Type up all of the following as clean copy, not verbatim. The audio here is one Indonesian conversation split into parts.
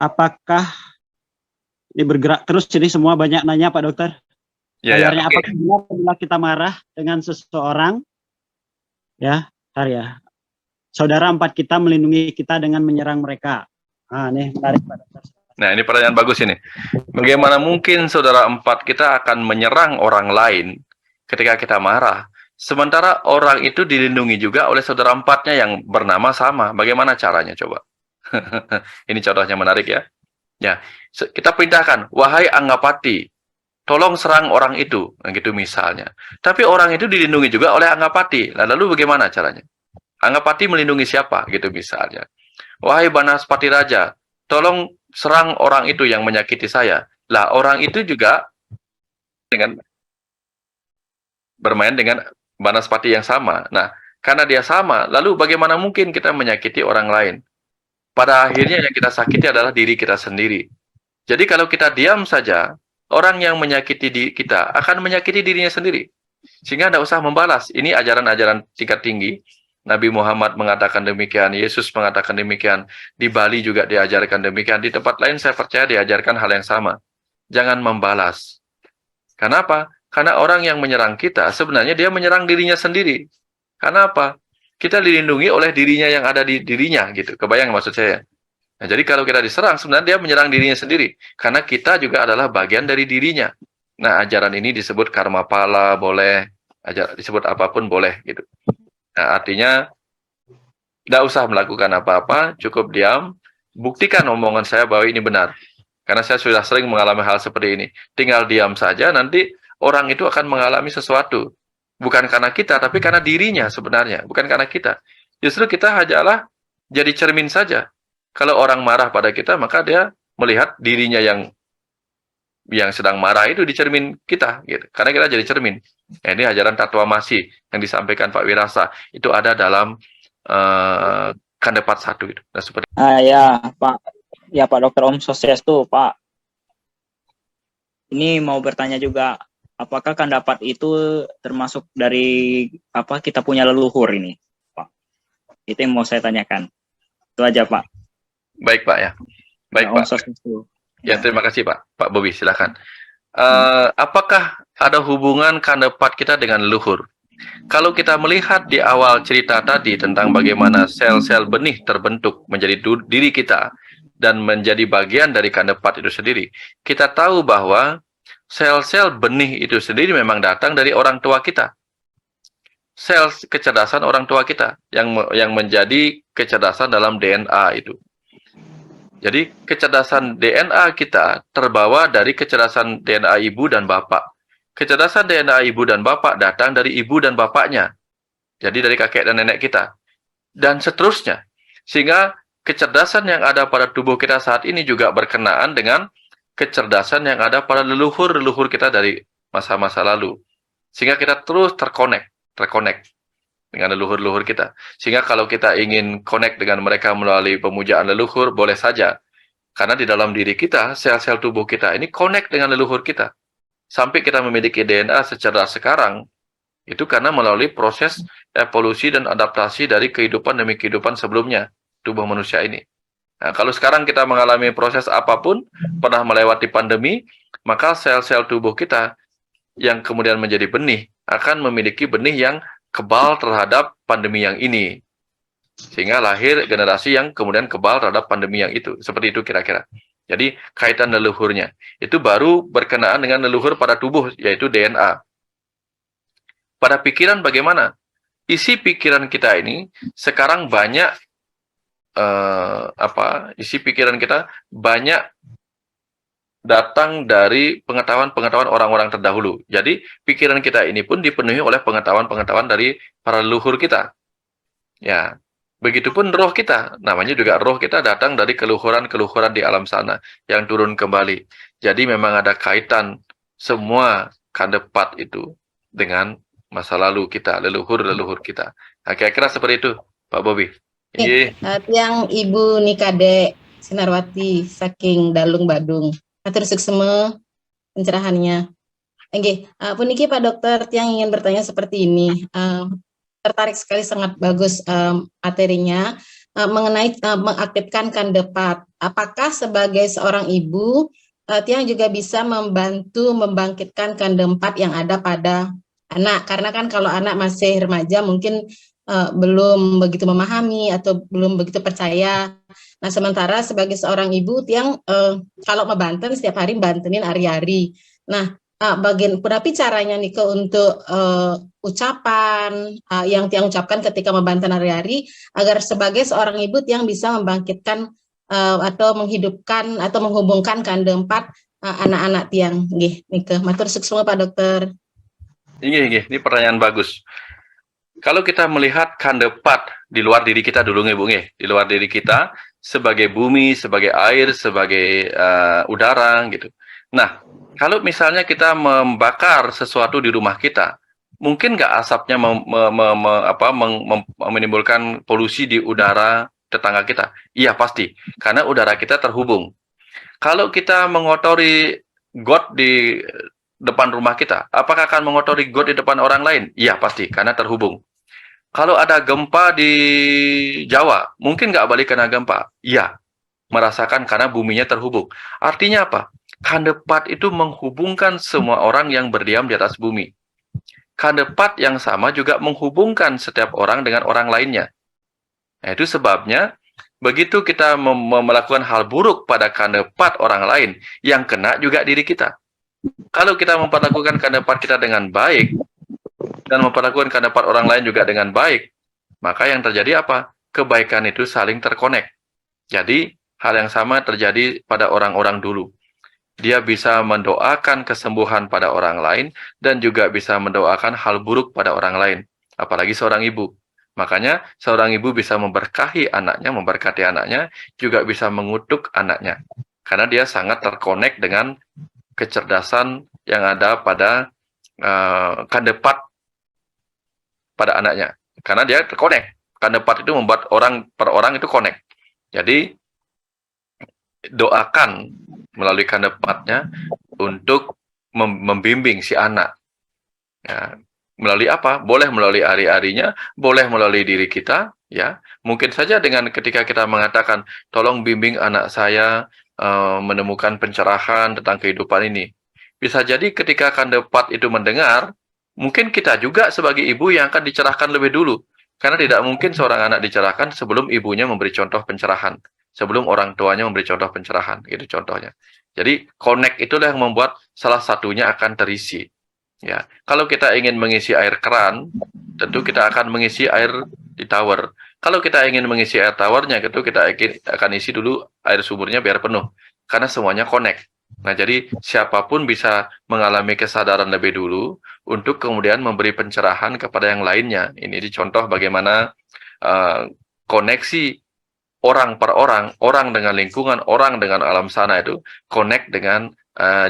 apakah ini bergerak terus, jadi semua banyak nanya Pak Dokter. Bayarnya apakah benar bila kita marah dengan seseorang, ya, saudara 4 kita melindungi kita dengan menyerang mereka. Nah, nih tarik Pak Dokter. Nah, ini pertanyaan bagus ini. Bagaimana mungkin saudara 4 kita akan menyerang orang lain ketika kita marah, sementara orang itu dilindungi juga oleh saudara 4-nya yang bernama sama. Bagaimana caranya coba? Ini contohnya menarik ya. Ya, kita perintahkan, wahai Anggapati, tolong serang orang itu, nah, gitu misalnya. Tapi orang itu dilindungi juga oleh Anggapati. Lalu bagaimana caranya? Anggapati melindungi siapa? Gitu misalnya. Wahai Banaspati Raja, tolong serang orang itu yang menyakiti saya. Lah, orang itu juga dengan bermain dengan Banaspati yang sama. Nah, karena dia sama, lalu bagaimana mungkin kita menyakiti orang lain? Pada akhirnya yang kita sakiti adalah diri kita sendiri. Jadi kalau kita diam saja, orang yang menyakiti kita akan menyakiti dirinya sendiri. Sehingga tidak usah membalas. Ini ajaran-ajaran tingkat tinggi. Nabi Muhammad mengatakan demikian, Yesus mengatakan demikian, di Bali juga diajarkan demikian, di tempat lain saya percaya diajarkan hal yang sama. Jangan membalas. Kenapa? Karena orang yang menyerang kita, sebenarnya dia menyerang dirinya sendiri. Karena apa? Kita dilindungi oleh dirinya yang ada di dirinya, gitu. Kebayang maksud saya? Nah, jadi kalau kita diserang, sebenarnya dia menyerang dirinya sendiri. Karena kita juga adalah bagian dari dirinya. Nah, ajaran ini disebut karma pala, boleh. Disebut apapun boleh, gitu. Nah, artinya, tidak usah melakukan apa-apa, cukup diam. Buktikan omongan saya bahwa ini benar. Karena saya sudah sering mengalami hal seperti ini. Tinggal diam saja, nanti orang itu akan mengalami sesuatu. Bukan karena kita, tapi karena dirinya sebenarnya. Bukan karena kita. Justru kita hanyalah jadi cermin saja. Kalau orang marah pada kita, maka dia melihat dirinya yang sedang marah itu di cermin kita. Gitu. Karena kita jadi cermin. Nah, ini ajaran Tatwa Masih yang disampaikan Pak Wirasa. Itu ada dalam Kandepat 1. Itu. Nah, seperti ya, Pak. Ya, Pak Dokter Om Swastiastu, Pak. Ini mau bertanya juga. Apakah kandapat itu termasuk dari kita punya leluhur ini, Pak? Itu yang mau saya tanyakan. Itu aja, Pak. Baik, Pak ya. Baik, Pak. Ya, terima kasih, Pak. Pak Bobi, silakan. Apakah ada hubungan kandapat kita dengan leluhur? Kalau kita melihat di awal cerita tadi tentang bagaimana sel-sel benih terbentuk menjadi diri kita dan menjadi bagian dari kandapat itu sendiri, kita tahu bahwa sel-sel benih itu sendiri memang datang dari orang tua kita. Sel kecerdasan orang tua kita yang menjadi kecerdasan dalam DNA itu. Jadi kecerdasan DNA kita terbawa dari kecerdasan DNA ibu dan bapak. Kecerdasan DNA ibu dan bapak datang dari ibu dan bapaknya. Jadi dari kakek dan nenek kita. Dan seterusnya. Sehingga kecerdasan yang ada pada tubuh kita saat ini juga berkenaan dengan kecerdasan yang ada pada leluhur-leluhur kita dari masa-masa lalu. Sehingga kita terus terkonek dengan leluhur-leluhur kita. Sehingga kalau kita ingin connect dengan mereka melalui pemujaan leluhur, boleh saja. Karena di dalam diri kita, sel-sel tubuh kita ini connect dengan leluhur kita. Sampai kita memiliki DNA secara sekarang, itu karena melalui proses evolusi dan adaptasi dari kehidupan demi kehidupan sebelumnya, tubuh manusia ini. Nah, kalau sekarang kita mengalami proses apapun, pernah melewati pandemi, maka sel-sel tubuh kita yang kemudian menjadi benih, akan memiliki benih yang kebal terhadap pandemi yang ini. Sehingga lahir generasi yang kemudian kebal terhadap pandemi yang itu. Seperti itu kira-kira. Jadi kaitan leluhurnya. Itu baru berkenaan dengan leluhur pada tubuh, yaitu DNA. Pada pikiran bagaimana? Isi pikiran kita ini sekarang banyak isi pikiran kita banyak datang dari pengetahuan-pengetahuan orang-orang terdahulu. Jadi, pikiran kita ini pun dipenuhi oleh pengetahuan-pengetahuan dari para leluhur kita. Ya, begitupun roh kita. Namanya juga roh kita datang dari keluhuran-keluhuran di alam sana yang turun kembali. Jadi, memang ada kaitan semua kandepat itu dengan masa lalu kita, leluhur-leluhur kita. Nah, kira-kira seperti itu, Pak Bobi. Yang Ibu Nikade Sinarwati saking Dalung Badung. Atur suksema pencerahannya. Oke, puniki Pak Dokter yang ingin bertanya seperti ini. Tertarik sekali, sangat bagus materinya. mengenai mengaktifkan kandepat. Apakah sebagai seorang ibu, Tiang juga bisa membantu membangkitkan kandepat yang ada pada anak? Karena kan kalau anak masih remaja mungkin belum begitu memahami atau belum begitu percaya. Nah, sementara sebagai seorang ibu, Tiang kalau membanten setiap hari bantenin ari-ari. Nah, tapi caranya nih untuk ucapan yang Tiang ucapkan ketika membanten ari-ari agar sebagai seorang ibu Tiang bisa membangkitkan atau menghidupkan atau menghubungkan kandepat anak-anak Tiang. Nggih, nike. Matur suksma Pak Dokter. Ini pertanyaan bagus. Kalau kita melihat kandepat di luar diri kita dulu nih Bu, di luar diri kita sebagai bumi, sebagai air, sebagai udara gitu. Nah, kalau misalnya kita membakar sesuatu di rumah kita, mungkin nggak asapnya menimbulkan polusi di udara tetangga kita? Iya pasti, karena udara kita terhubung. Kalau kita mengotori got di depan rumah kita, apakah akan mengotori got di depan orang lain? Iya pasti, karena terhubung. Kalau ada gempa di Jawa, mungkin nggak balik kena gempa? Iya, merasakan karena buminya terhubung. Artinya apa? Kandepat itu menghubungkan semua orang yang berdiam di atas bumi. Kandepat yang sama juga menghubungkan setiap orang dengan orang lainnya. Nah, itu sebabnya begitu kita melakukan hal buruk pada kandepat orang lain, yang kena juga diri kita. Kalau kita memperlakukan kandepat kita dengan baik, dan memperlakukan kandepat orang lain juga dengan baik, maka yang terjadi apa? Kebaikan itu saling terkonek. Jadi, hal yang sama terjadi pada orang-orang dulu. Dia bisa mendoakan kesembuhan pada orang lain, dan juga bisa mendoakan hal buruk pada orang lain. Apalagi seorang ibu. Makanya, seorang ibu bisa memberkahi anaknya, memberkati anaknya, juga bisa mengutuk anaknya. Karena dia sangat terkonek dengan kecerdasan yang ada pada kandepat pada anaknya, karena dia terkonek. Kandepat itu membuat orang per orang itu konek. Jadi doakan melalui kandepatnya untuk membimbing si anak. Ya, melalui apa? Boleh melalui ari-arinya, boleh melalui diri kita. Ya, mungkin saja dengan ketika kita mengatakan, tolong bimbing anak saya menemukan pencerahan tentang kehidupan ini. Bisa jadi ketika kandepat itu mendengar, mungkin kita juga sebagai ibu yang akan dicerahkan lebih dulu. Karena tidak mungkin seorang anak dicerahkan sebelum ibunya memberi contoh pencerahan. Sebelum orang tuanya memberi contoh pencerahan. Gitu contohnya. Jadi, connect itulah yang membuat salah satunya akan terisi. Ya, kalau kita ingin mengisi air keran, tentu kita akan mengisi air di tower. Kalau kita ingin mengisi air towernya, tentu kita akan isi dulu air sumurnya biar penuh. Karena semuanya connect. Nah, jadi siapapun bisa mengalami kesadaran lebih dulu untuk kemudian memberi pencerahan kepada yang lainnya. Ini dicontoh bagaimana koneksi orang per orang, orang dengan lingkungan, orang dengan alam sana itu connect dengan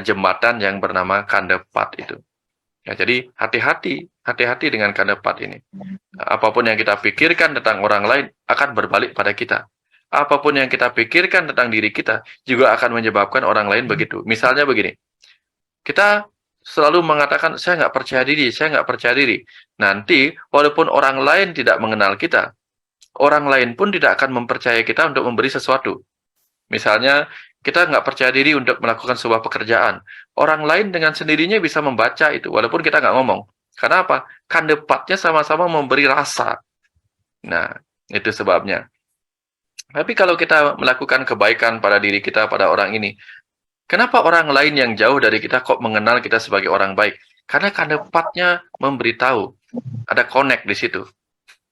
jembatan yang bernama kandepat itu. Ya, jadi hati-hati dengan kandepat ini. Apapun yang kita pikirkan tentang orang lain akan berbalik pada kita. Apapun yang kita pikirkan tentang diri kita juga akan menyebabkan orang lain begitu. Misalnya begini, kita selalu mengatakan, saya nggak percaya diri, saya nggak percaya diri. Nanti, walaupun orang lain tidak mengenal kita, orang lain pun tidak akan mempercayai kita untuk memberi sesuatu. Misalnya, kita nggak percaya diri untuk melakukan sebuah pekerjaan. Orang lain dengan sendirinya bisa membaca itu, walaupun kita nggak ngomong. Karena apa? Kandepatnya sama-sama memberi rasa. Nah, itu sebabnya. Tapi kalau kita melakukan kebaikan pada diri kita, pada orang ini, kenapa orang lain yang jauh dari kita kok mengenal kita sebagai orang baik? Karena kandepatnya memberitahu. Ada connect di situ.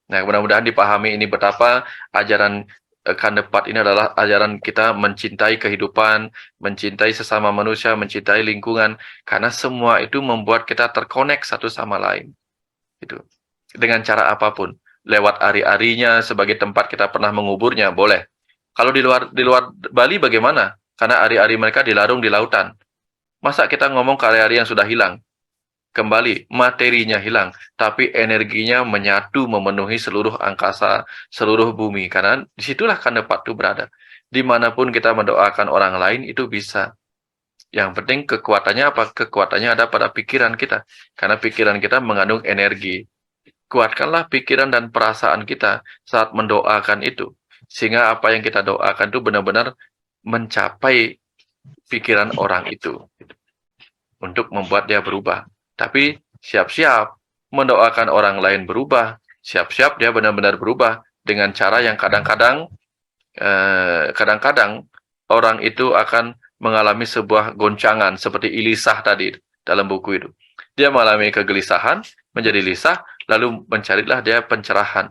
Nah, mudah-mudahan dipahami ini betapa ajaran kandepat ini adalah ajaran kita mencintai kehidupan, mencintai sesama manusia, mencintai lingkungan, karena semua itu membuat kita terkonek satu sama lain. Itu. Dengan cara apapun. Lewat ari-arinya sebagai tempat kita pernah menguburnya, boleh. Kalau di luar Bali bagaimana? Karena ari-ari mereka dilarung di lautan. Masa kita ngomong ke ari-ari yang sudah hilang? Kembali, materinya hilang, tapi energinya menyatu memenuhi seluruh angkasa, seluruh bumi. Karena disitulah kandepat itu berada. Dimanapun kita mendoakan orang lain, itu bisa. Yang penting kekuatannya apa? Kekuatannya ada pada pikiran kita. Karena pikiran kita mengandung energi. Kuatkanlah pikiran dan perasaan kita saat mendoakan itu. sehingga apa yang kita doakan itu benar-benar mencapai pikiran orang itu untuk membuat dia berubah. Tapi siap-siap mendoakan orang lain berubah, siap-siap dia benar-benar berubah dengan cara yang kadang-kadang orang itu akan mengalami sebuah goncangan seperti Ilisah tadi dalam buku itu. Dia mengalami kegelisahan, menjadi lisah, lalu mencarilah dia pencerahan.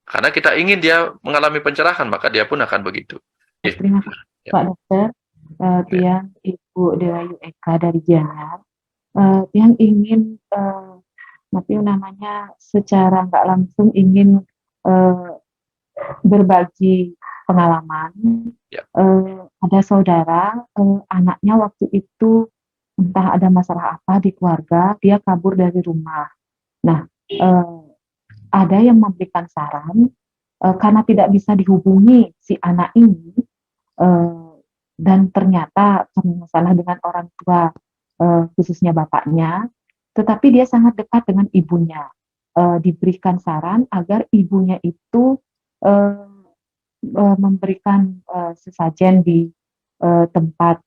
Karena kita ingin dia mengalami pencerahan, maka dia pun akan begitu. Terima kasih Pak Dokter. Tiang Ibu Dewayu Eka dari Gianyar. Tiang ingin namanya secara nggak langsung ingin berbagi pengalaman. Ada saudara, anaknya waktu itu entah ada masalah apa di keluarga, dia kabur dari rumah. Nah, ada yang memberikan saran karena tidak bisa dihubungi si anak ini, dan ternyata masalah dengan orang tua, khususnya bapaknya, tetapi dia sangat dekat dengan ibunya. Diberikan saran agar ibunya itu memberikan sesajen di tempat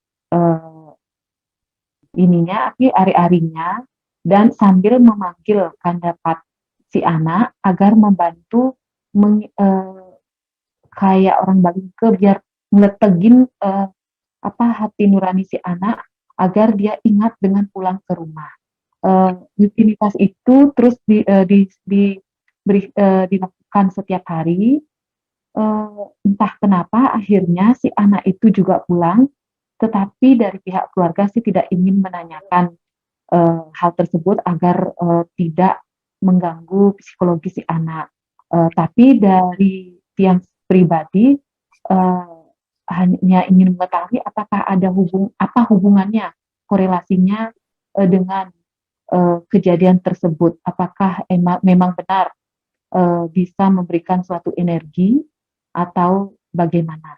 ari-arinya, dan sambil memanggilkan dapat si anak agar membantu kayak orang Bangke biar ngeletegin hati nurani si anak agar dia ingat dengan pulang ke rumah. Rutinitas itu terus dilakukan setiap hari. Entah kenapa akhirnya si anak itu juga pulang, tetapi dari pihak keluarga sih tidak ingin menanyakan hal tersebut agar tidak mengganggu psikologi si anak. Tapi dari tiang pribadi hanya ingin mengetahui apakah ada hubungannya, korelasinya dengan kejadian tersebut. Apakah memang benar bisa memberikan suatu energi atau bagaimana?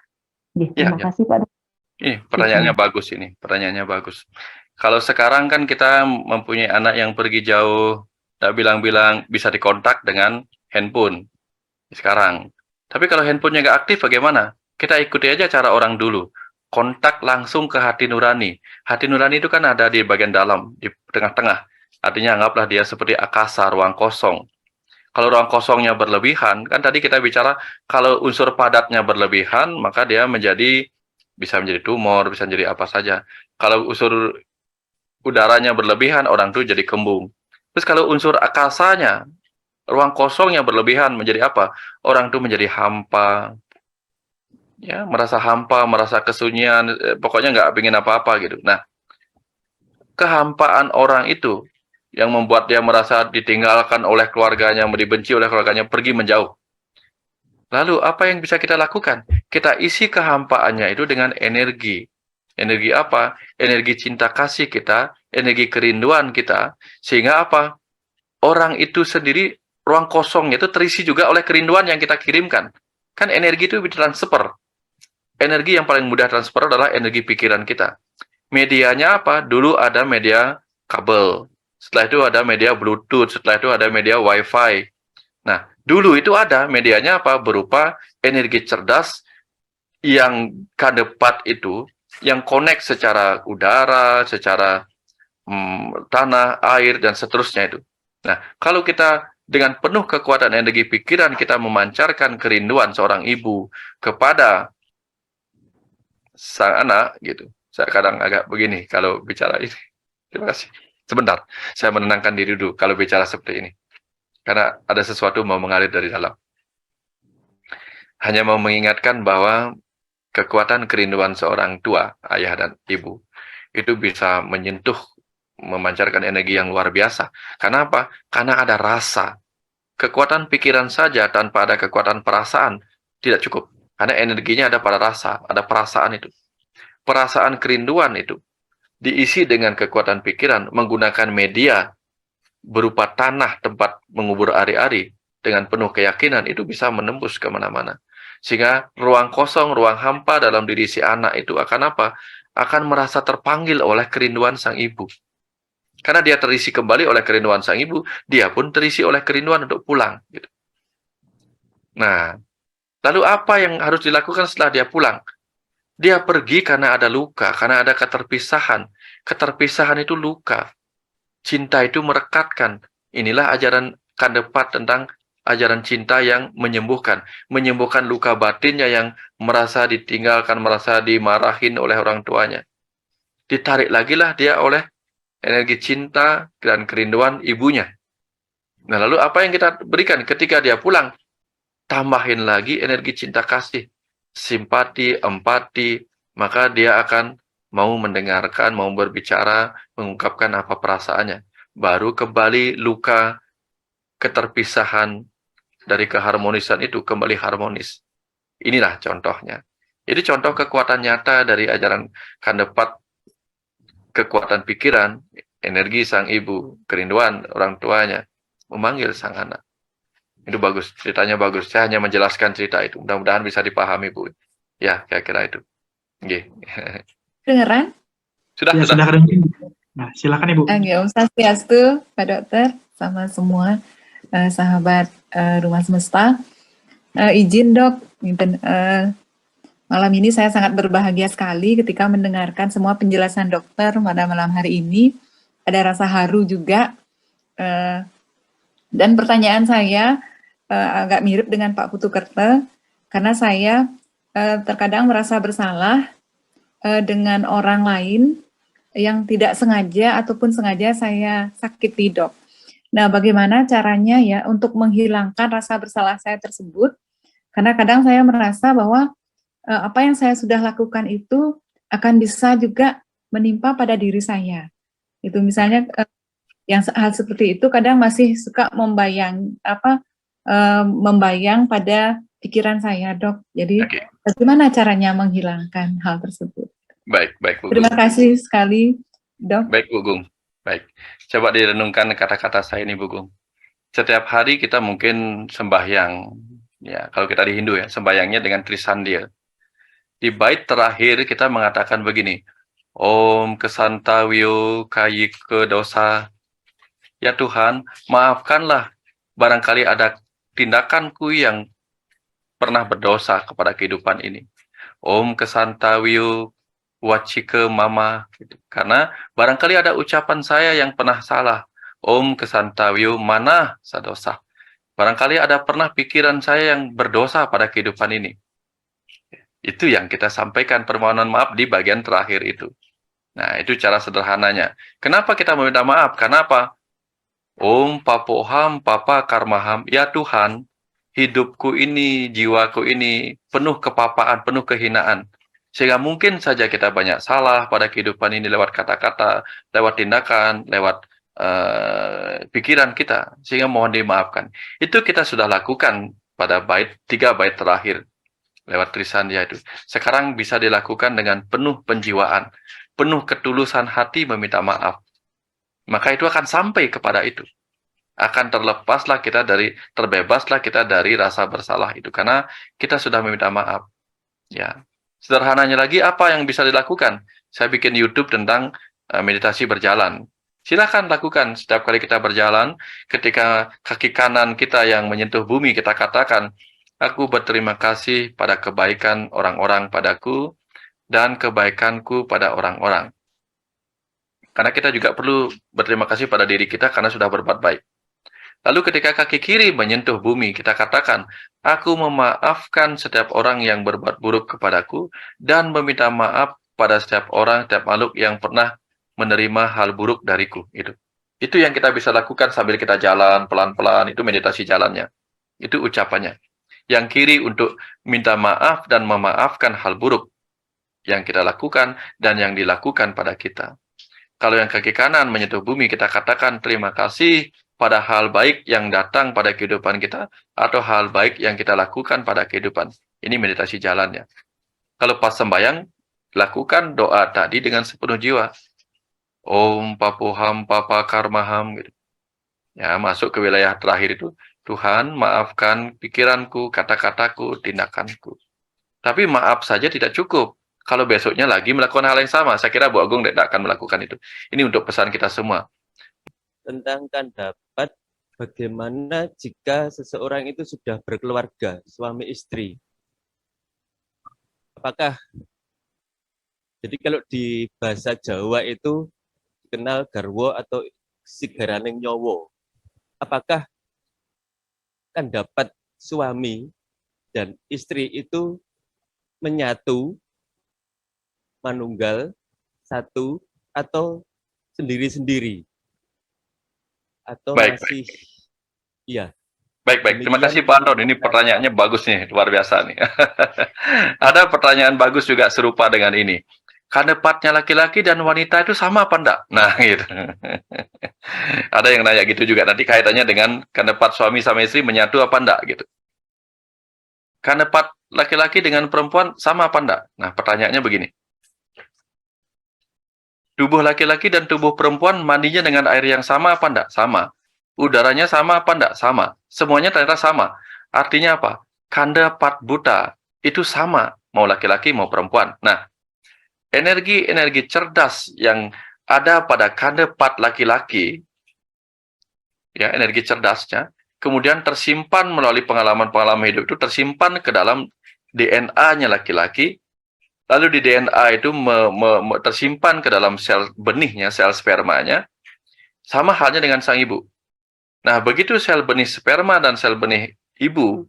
Terima kasih Pak Dokter. Pertanyaannya bagus ini, pertanyaannya bagus. Kalau sekarang kan kita mempunyai anak yang pergi jauh, tak bilang-bilang bisa dikontak dengan handphone sekarang. Tapi kalau handphonenya nggak aktif bagaimana? Kita ikuti aja cara orang dulu. Kontak langsung ke hati nurani. Hati nurani itu kan ada di bagian dalam, di tengah-tengah. Artinya anggaplah dia seperti akasa, ruang kosong. Kalau ruang kosongnya berlebihan, kan tadi kita bicara kalau unsur padatnya berlebihan, maka dia bisa menjadi tumor, bisa menjadi apa saja. Kalau unsur udaranya berlebihan, orang itu jadi kembung. Terus kalau unsur akasanya, ruang kosongnya berlebihan menjadi apa? Orang itu menjadi hampa, ya, merasa hampa, merasa kesunyian, pokoknya nggak ingin apa-apa gitu. Nah, kehampaan orang itu yang membuat dia merasa ditinggalkan oleh keluarganya, dibenci oleh keluarganya, pergi menjauh. Lalu apa yang bisa kita lakukan? Kita isi kehampaannya itu dengan energi. Energi apa? Energi cinta kasih kita, energi kerinduan kita, sehingga apa? Orang itu sendiri, ruang kosongnya itu terisi juga oleh kerinduan yang kita kirimkan. Kan energi itu ditransfer. Energi yang paling mudah transfer adalah energi pikiran kita. Medianya apa? Dulu ada media kabel. Setelah itu ada media Bluetooth, setelah itu ada media Wi-Fi. Nah, dulu itu ada medianya apa? Berupa energi cerdas yang kadepat itu, yang connect secara udara, secara tanah, air, dan seterusnya itu. Nah, kalau kita dengan penuh kekuatan energi pikiran, kita memancarkan kerinduan seorang ibu kepada sang anak, gitu. Saya kadang agak begini kalau bicara ini. Terima kasih. Sebentar, saya menenangkan diri dulu kalau bicara seperti ini. Karena ada sesuatu mau mengalir dari dalam. Hanya mau mengingatkan bahwa kekuatan kerinduan seorang tua, ayah dan ibu, itu bisa menyentuh, memancarkan energi yang luar biasa. Karena apa? Karena ada rasa. Kekuatan pikiran saja tanpa ada kekuatan perasaan tidak cukup. Karena energinya ada pada rasa, ada perasaan itu. Perasaan kerinduan itu diisi dengan kekuatan pikiran menggunakan media berupa tanah tempat mengubur ari-ari dengan penuh keyakinan, itu bisa menembus kemana-mana. Sehingga ruang kosong, ruang hampa dalam diri si anak itu akan apa? Akan merasa terpanggil oleh kerinduan sang ibu. Karena dia terisi kembali oleh kerinduan sang ibu, dia pun terisi oleh kerinduan untuk pulang. Gitu. Nah, Lalu apa yang harus dilakukan setelah dia pulang? Dia pergi karena ada luka, karena ada keterpisahan. Keterpisahan itu luka. Cinta itu merekatkan. Inilah ajaran Kandepat tentang ajaran cinta yang menyembuhkan. Menyembuhkan luka batinnya yang merasa ditinggalkan, merasa dimarahin oleh orang tuanya. Ditarik lagi lah dia oleh energi cinta dan kerinduan ibunya. Nah, lalu apa yang kita berikan ketika dia pulang? Tambahin lagi energi cinta kasih, simpati, empati, maka dia akan mau mendengarkan, mau berbicara, mengungkapkan apa perasaannya. Baru kembali luka keterpisahan dari keharmonisan itu kembali harmonis. Inilah contohnya. Jadi contoh kekuatan nyata dari ajaran Kandepat, kekuatan pikiran, energi sang ibu, kerinduan orang tuanya, memanggil sang anak. Itu bagus, ceritanya bagus. Saya hanya menjelaskan cerita itu. Mudah-mudahan bisa dipahami, Bu. Ya, kira-kira itu. Oke. Dengeran? Sudah. Kedengeran. Nah, silakan Ibu. Om Swastiastu, Pak Dokter, sama semua sahabat Rumah Semesta. Izin Dok, malam ini saya sangat berbahagia sekali ketika mendengarkan semua penjelasan dokter pada malam hari ini. Ada rasa haru juga. Dan pertanyaan saya agak mirip dengan Pak Putu Kerta, karena saya terkadang merasa bersalah dengan orang lain yang tidak sengaja ataupun sengaja saya sakiti, Dok. Nah, bagaimana caranya ya untuk menghilangkan rasa bersalah saya tersebut? Karena kadang saya merasa bahwa apa yang saya sudah lakukan itu akan bisa juga menimpa pada diri saya. Itu misalnya yang hal seperti itu kadang masih suka membayang pada pikiran saya, Dok. Jadi bagaimana caranya menghilangkan hal tersebut? Baik, Bu Gung. Terima kasih sekali, Dok. Baik, Bu Gung. Baik. Coba direnungkan kata-kata saya ini, Bu Gung. Setiap hari kita mungkin sembahyang, ya, kalau kita di Hindu ya, sembahyangnya dengan Trisandya. Di bait terakhir kita mengatakan begini, Om Kesantawyo Kayike Dosa. Ya Tuhan, maafkanlah barangkali ada tindakanku yang pernah berdosa kepada kehidupan ini. Om Kesantawyo Wacike Mama. Karena barangkali ada ucapan saya yang pernah salah. Om Kesantawyo Mana Sadosa. Barangkali ada pernah pikiran saya yang berdosa pada kehidupan ini. Itu yang kita sampaikan permohonan maaf di bagian terakhir itu. Nah, itu cara sederhananya. Kenapa kita meminta maaf? Karena apa? Om Papoham Papa Karmaham. Ya Tuhan, hidupku ini, jiwaku ini penuh kepapaan, penuh kehinaan. Sehingga mungkin saja kita banyak salah pada kehidupan ini lewat kata-kata, lewat tindakan, lewat pikiran kita. Sehingga mohon dimaafkan. Itu kita sudah lakukan pada 3 bait terakhir. Lewat Trisandya itu. Sekarang bisa dilakukan dengan penuh penjiwaan, penuh ketulusan hati meminta maaf. Maka itu akan sampai kepada itu. Akan terbebaslah kita dari rasa bersalah itu. Karena kita sudah meminta maaf. Ya. Sederhananya lagi, apa yang bisa dilakukan? Saya bikin YouTube tentang meditasi berjalan. Silakan lakukan setiap kali kita berjalan, ketika kaki kanan kita yang menyentuh bumi, kita katakan, aku berterima kasih pada kebaikan orang-orang padaku dan kebaikanku pada orang-orang. Karena kita juga perlu berterima kasih pada diri kita karena sudah berbuat baik. Lalu ketika kaki kiri menyentuh bumi, kita katakan, aku memaafkan setiap orang yang berbuat buruk kepadaku dan meminta maaf pada setiap orang, setiap makhluk yang pernah menerima hal buruk dariku. Itu yang kita bisa lakukan sambil kita jalan pelan-pelan, itu meditasi jalannya. Itu ucapannya. Yang kiri untuk minta maaf dan memaafkan hal buruk yang kita lakukan dan yang dilakukan pada kita. Kalau yang kaki kanan menyentuh bumi, kita katakan terima kasih pada hal baik yang datang pada kehidupan kita atau hal baik yang kita lakukan pada kehidupan. Ini meditasi jalannya. Kalau pas sembahyang, lakukan doa tadi dengan sepenuh jiwa. Om Papoham Papa Karmaham. Gitu. Ya, masuk ke wilayah terakhir itu. Tuhan, maafkan pikiranku, kata-kataku, tindakanku. Tapi maaf saja tidak cukup. Kalau besoknya lagi melakukan hal yang sama, saya kira Bu Agung tidak akan melakukan itu. Ini untuk pesan kita semua. Tentang Kandapat, bagaimana jika seseorang itu sudah berkeluarga, suami istri, apakah, jadi kalau di bahasa Jawa itu dikenal garwo atau sigaraning nyowo, apakah kan dapat suami dan istri itu menyatu, manunggal, satu, atau sendiri-sendiri? Atau Baik, masih, iya. Baik. Terima kasih Pak Anton. Ini pertanyaannya bagus nih, luar biasa nih. Ada pertanyaan bagus juga serupa dengan ini. Kanepatnya laki-laki dan wanita itu sama apa enggak? Nah, gitu. Ada yang nanya gitu juga. Nanti kaitannya dengan kanepat suami sama istri menyatu apa enggak gitu. Kanepat laki-laki dengan perempuan sama apa enggak? Nah, pertanyaannya begini. Tubuh laki-laki dan tubuh perempuan mandinya dengan air yang sama apa enggak? Sama. Udaranya sama apa enggak? Sama. Semuanya ternyata sama. Artinya apa? Kandepat buta itu sama, mau laki-laki mau perempuan. Nah, energi-energi cerdas yang ada pada kandepat laki-laki, ya, energi cerdasnya, kemudian tersimpan melalui pengalaman-pengalaman hidup itu tersimpan ke dalam DNA-nya laki-laki, lalu di DNA itu tersimpan ke dalam sel benihnya, sel spermanya, sama halnya dengan sang ibu. Nah, begitu sel benih sperma dan sel benih ibu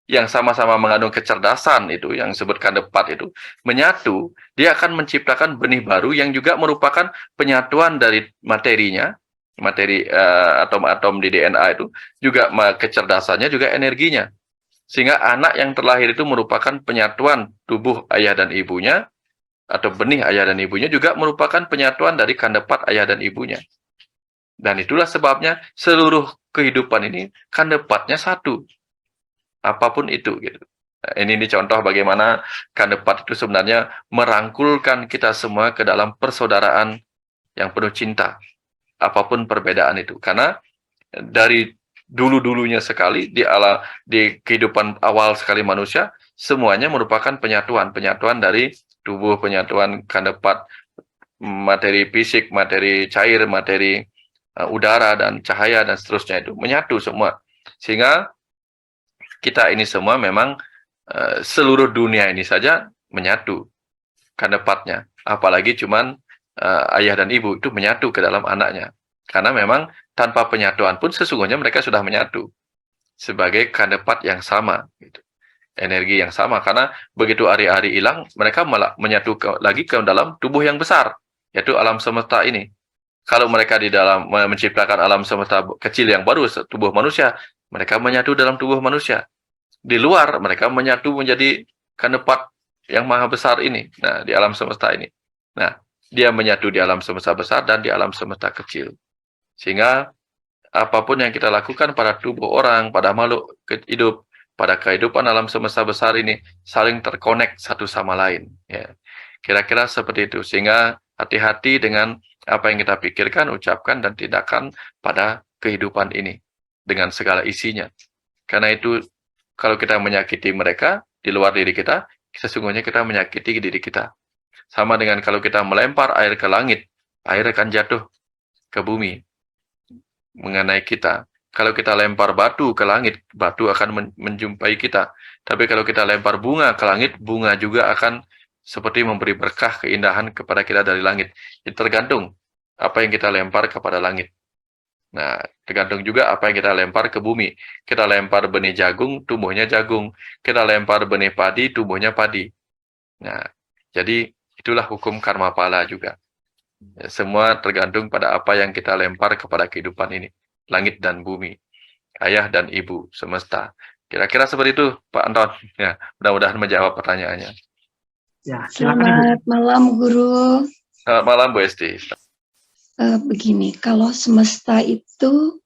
yang sama-sama mengandung kecerdasan itu, yang disebut kandepat itu, menyatu, dia akan menciptakan benih baru yang juga merupakan penyatuan dari materinya, materi atom-atom di DNA itu, juga kecerdasannya, juga energinya. Sehingga anak yang terlahir itu merupakan penyatuan tubuh ayah dan ibunya, atau benih ayah dan ibunya, juga merupakan penyatuan dari kandepat ayah dan ibunya. Dan itulah sebabnya seluruh kehidupan ini kandepatnya satu. Apapun itu gitu. Nah, ini contoh bagaimana kandepat itu sebenarnya merangkulkan kita semua ke dalam persaudaraan yang penuh cinta. Apapun perbedaan itu. Karena dari dulu-dulunya sekali di kehidupan awal sekali manusia, semuanya merupakan penyatuan dari tubuh, penyatuan kandepat, materi fisik, materi cair, materi udara dan cahaya dan seterusnya itu menyatu semua, sehingga kita ini semua memang seluruh dunia ini saja menyatu kanepatnya, apalagi cuman ayah dan ibu itu menyatu ke dalam anaknya, karena memang tanpa penyatuan pun sesungguhnya mereka sudah menyatu sebagai kanepat yang sama gitu. Energi yang sama, karena begitu hari-hari hilang mereka malah menyatu lagi ke dalam tubuh yang besar, yaitu alam semesta ini. Kalau mereka di dalam menciptakan alam semesta kecil yang baru, tubuh manusia, mereka menyatu dalam tubuh manusia. Di luar, mereka menyatu menjadi kanepat yang maha besar ini. Nah, di alam semesta ini. Nah, dia menyatu di alam semesta besar dan di alam semesta kecil. Sehingga, apapun yang kita lakukan pada tubuh orang, pada makhluk hidup, pada kehidupan alam semesta besar ini, saling terkonek satu sama lain. Ya. Kira-kira seperti itu. Sehingga, hati-hati dengan apa yang kita pikirkan, ucapkan, dan tindakan pada kehidupan ini dengan segala isinya. Karena itu, kalau kita menyakiti mereka di luar diri kita, sesungguhnya kita menyakiti diri kita. Sama dengan kalau kita melempar air ke langit, air akan jatuh ke bumi mengenai kita. Kalau kita lempar batu ke langit, batu akan menjumpai kita. Tapi kalau kita lempar bunga ke langit, bunga juga akan seperti memberi berkah keindahan kepada kita dari langit. Itu tergantung apa yang kita lempar kepada langit. Nah, tergantung juga apa yang kita lempar ke bumi. Kita lempar benih jagung, tumbuhnya jagung. Kita lempar benih padi, tumbuhnya padi. Nah, jadi itulah hukum karma pala juga. Ya, semua tergantung pada apa yang kita lempar kepada kehidupan ini. Langit dan bumi. Ayah dan ibu, semesta. Kira-kira seperti itu, Pak Anton. Ya, mudah-mudahan menjawab pertanyaannya. Ya, silakan Ibu. Selamat malam, Guru. Selamat malam, Bu Esti. Begini, kalau semesta itu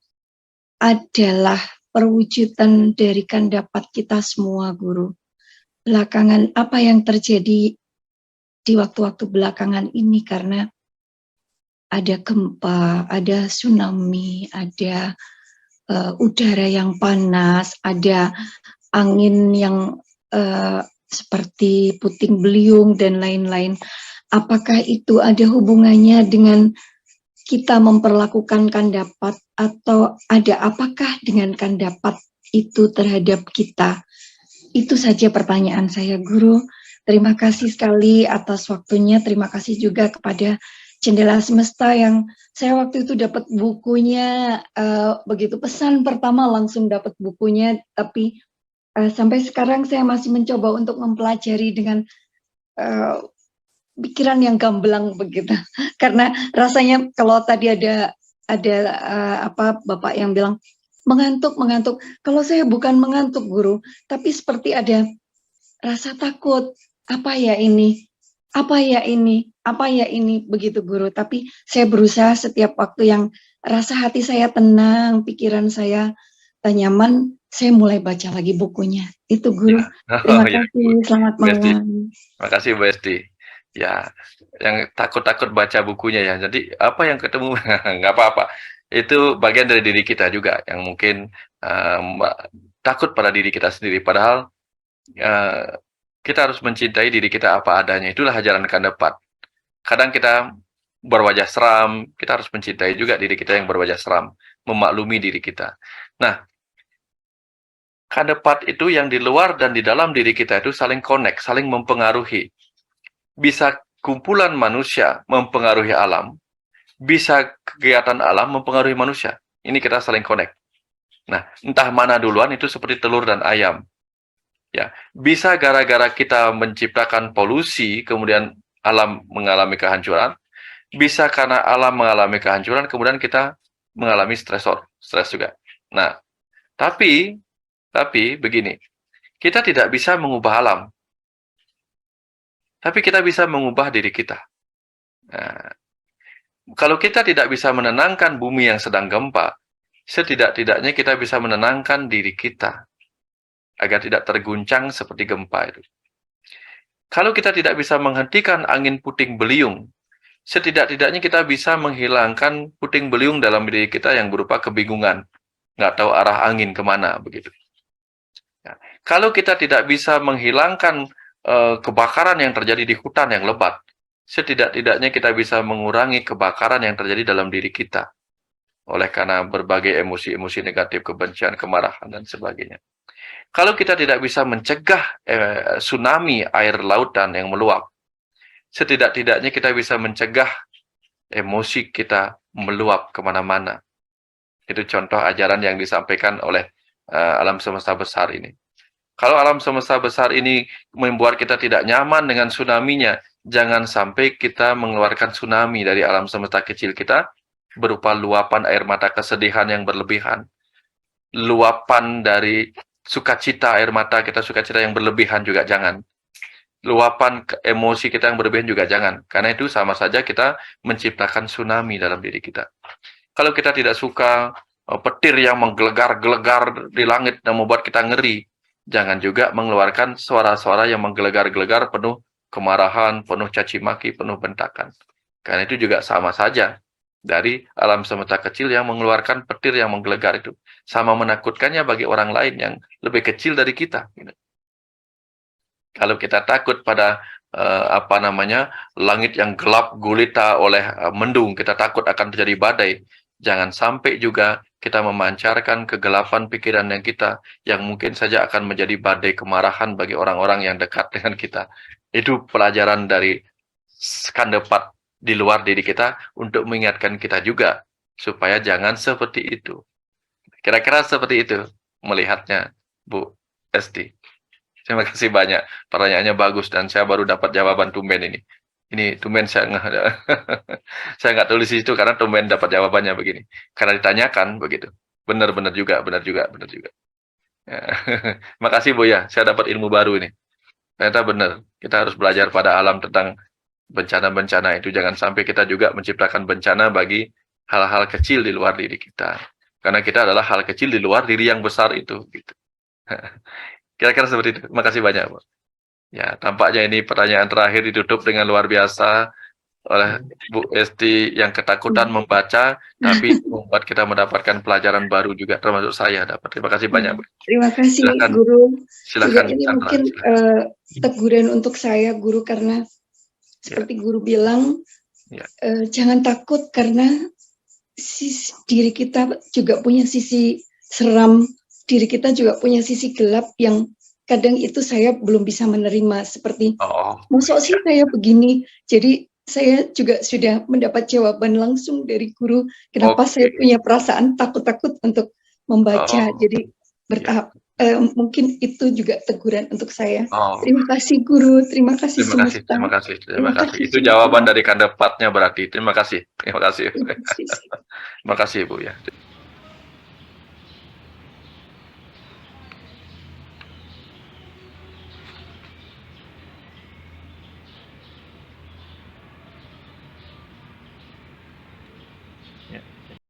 adalah perwujudan dari kandapat kita semua, Guru. Belakangan, apa yang terjadi di waktu-waktu belakangan ini, karena ada gempa, ada tsunami, ada udara yang panas, ada angin yang seperti puting beliung dan lain-lain. Apakah itu ada hubungannya dengan kita memperlakukan kandapat, atau ada apakah dengan kandapat itu terhadap kita? Itu saja pertanyaan saya, Guru. Terima kasih sekali atas waktunya. Terima kasih juga kepada Jendela Semesta yang saya waktu itu dapat bukunya, begitu pesan pertama langsung dapat bukunya, tapi sampai sekarang saya masih mencoba untuk mempelajari dengan pikiran yang gamblang begitu. Karena rasanya kalau tadi ada Bapak yang bilang mengantuk. Kalau saya bukan mengantuk, Guru, tapi seperti ada rasa takut. Apa ya ini? Begitu, Guru. Tapi saya berusaha setiap waktu yang rasa hati saya tenang, pikiran saya nyaman, saya mulai baca lagi bukunya. Itu, Guru. Terima kasih. Selamat malam. Terima kasih, Bu Esti. Ya, yang takut-takut baca bukunya ya. Jadi apa yang ketemu nggak apa-apa. Itu bagian dari diri kita juga yang mungkin takut pada diri kita sendiri. Padahal kita harus mencintai diri kita apa adanya. Itulah ajaran Kandepat. Kadang kita berwajah seram, kita harus mencintai juga diri kita yang berwajah seram, memaklumi diri kita. Nah, Kandepat itu yang di luar dan di dalam diri kita itu saling connect, saling mempengaruhi. Bisa kumpulan manusia mempengaruhi alam, bisa kegiatan alam mempengaruhi manusia. Ini kita saling connect. Nah, entah mana duluan itu seperti telur dan ayam. Ya, bisa gara-gara kita menciptakan polusi, kemudian alam mengalami kehancuran. Bisa karena alam mengalami kehancuran, kemudian kita mengalami stres juga. Nah, tapi begini, kita tidak bisa mengubah alam. Tapi kita bisa mengubah diri kita. Nah, kalau kita tidak bisa menenangkan bumi yang sedang gempa, setidak-tidaknya kita bisa menenangkan diri kita agar tidak terguncang seperti gempa itu. Kalau kita tidak bisa menghentikan angin puting beliung, setidak-tidaknya kita bisa menghilangkan puting beliung dalam diri kita yang berupa kebingungan, nggak tahu arah angin kemana begitu. Ya. Kalau kita tidak bisa menghilangkan kebakaran yang terjadi di hutan yang lebat, setidak-tidaknya kita bisa mengurangi kebakaran yang terjadi dalam diri kita oleh karena berbagai emosi-emosi negatif, kebencian, kemarahan, dan sebagainya. Kalau kita tidak bisa mencegah tsunami air lautan yang meluap, setidak-tidaknya kita bisa mencegah emosi kita meluap kemana-mana. Itu contoh ajaran yang disampaikan oleh alam semesta besar ini. Kalau alam semesta besar ini membuat kita tidak nyaman dengan tsunami-nya, jangan sampai kita mengeluarkan tsunami dari alam semesta kecil kita berupa luapan air mata kesedihan yang berlebihan. Luapan dari sukacita air mata kita, sukacita yang berlebihan juga jangan. Luapan emosi kita yang berlebihan juga jangan. Karena itu sama saja kita menciptakan tsunami dalam diri kita. Kalau kita tidak suka petir yang menggelegar-gelegar di langit dan membuat kita ngeri, jangan juga mengeluarkan suara-suara yang menggelegar-gelegar penuh kemarahan, penuh caci maki, penuh bentakan. Karena itu juga sama saja dari alam semesta kecil yang mengeluarkan petir yang menggelegar itu. Sama menakutkannya bagi orang lain yang lebih kecil dari kita. Kalau kita takut pada langit yang gelap gulita oleh mendung, kita takut akan terjadi badai. Jangan sampai juga kita memancarkan kegelapan pikiran yang kita, yang mungkin saja akan menjadi badai kemarahan bagi orang-orang yang dekat dengan kita. Itu pelajaran dari Kandepat di luar diri kita untuk mengingatkan kita juga, supaya jangan seperti itu. Kira-kira seperti itu melihatnya, Bu Esti. Terima kasih banyak. Pertanyaannya bagus dan saya baru dapat jawaban tumben ini. Ini tumben saya nggak tulis itu karena tumben dapat jawabannya begini. Karena ditanyakan begitu. Benar juga. Ya. Makasih Bu ya, saya dapat ilmu baru ini. Ternyata benar, kita harus belajar pada alam tentang bencana-bencana itu. Jangan sampai kita juga menciptakan bencana bagi hal-hal kecil di luar diri kita. Karena kita adalah hal kecil di luar diri yang besar itu. Gitu. Kira-kira seperti itu. Terima kasih banyak, Bu. Ya, tampaknya ini pertanyaan terakhir ditutup dengan luar biasa oleh Bu Esti yang ketakutan membaca, tapi membuat kita mendapatkan pelajaran baru juga, termasuk saya dapat. Terima kasih banyak, Bu. Terima kasih, silakan, Guru. Silakan. Juga ini mungkin teguran untuk saya, Guru, karena seperti Guru bilang, jangan takut karena diri kita juga punya sisi seram, diri kita juga punya sisi gelap yang kadang itu saya belum bisa menerima seperti maksud sih ya. saya begini. Jadi saya juga sudah mendapat jawaban langsung dari guru kenapa saya punya perasaan takut-takut untuk membaca. Jadi bertahap. Mungkin itu juga teguran untuk saya. Terima kasih guru, terima kasih semesta. Terima kasih. Itu jawaban dari kandepatnya berarti. Terima kasih. Terima kasih. Terima kasih Ibu ya.